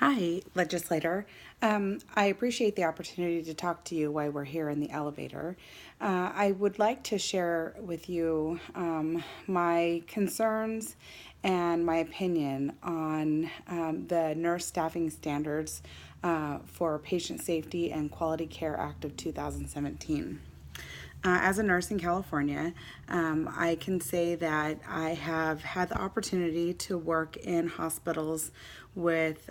Hi, legislator. I appreciate the opportunity to talk to you while we're here in the elevator. I would like to share with you my concerns and my opinion on the Nurse Staffing Standards for Patient Safety and Quality Care Act of 2017. As a nurse in California, I can say that I have had the opportunity to work in hospitals with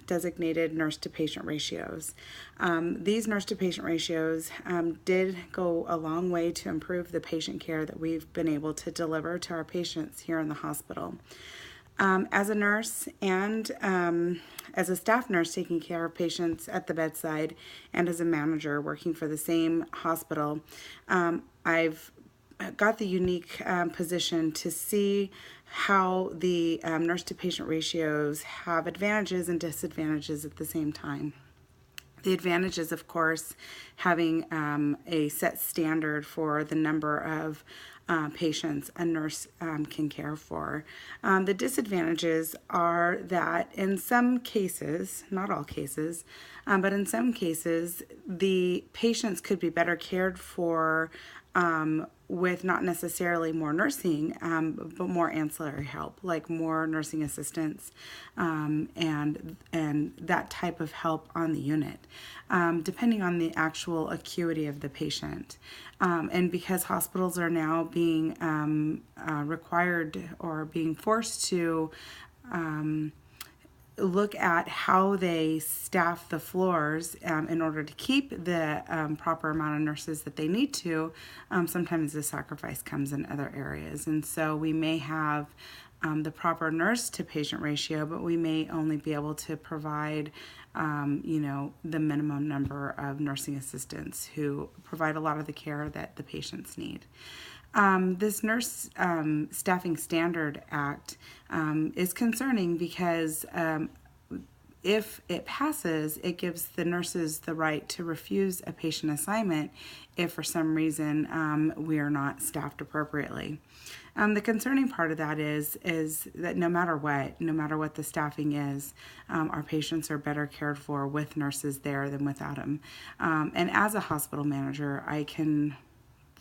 designated nurse to patient ratios. These nurse to patient ratios did go a long way to improve the patient care that we've been able to deliver to our patients here in the hospital. As a nurse and as a staff nurse taking care of patients at the bedside, and as a manager working for the same hospital, I've got the unique position to see how the nurse to patient ratios have advantages and disadvantages at the same time. The advantage is, of course, having a set standard for the number of patients a nurse can care for. The disadvantages are that in some cases, not all cases, but in some cases, the patients could be better cared for with not necessarily more nursing, but more ancillary help, like more nursing assistants and that type of help on the unit, depending on the actual acuity of the patient. And because hospitals are now being required or being forced to look at how they staff the floors in order to keep the proper amount of nurses that they need to, sometimes the sacrifice comes in other areas. And so we may have the proper nurse to patient ratio, but we may only be able to provide the minimum number of nursing assistants who provide a lot of the care that the patients need. This Nurse Staffing Standard Act is concerning because if it passes, it gives the nurses the right to refuse a patient assignment if for some reason we are not staffed appropriately. The concerning part of that is that no matter what the staffing is, our patients are better cared for with nurses there than without them. And as a hospital manager, I can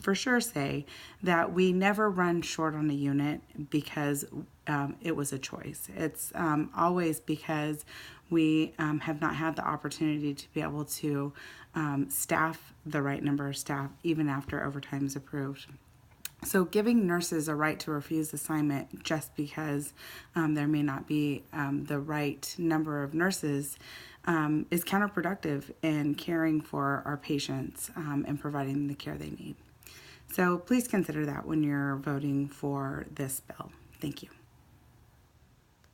for sure say that we never run short on a unit because it was a choice. It's always because we have not had the opportunity to be able to staff the right number of staff even after overtime is approved. So giving nurses a right to refuse assignment just because there may not be the right number of nurses is counterproductive in caring for our patients and providing the care they need. So please consider that when you're voting for this bill. Thank you.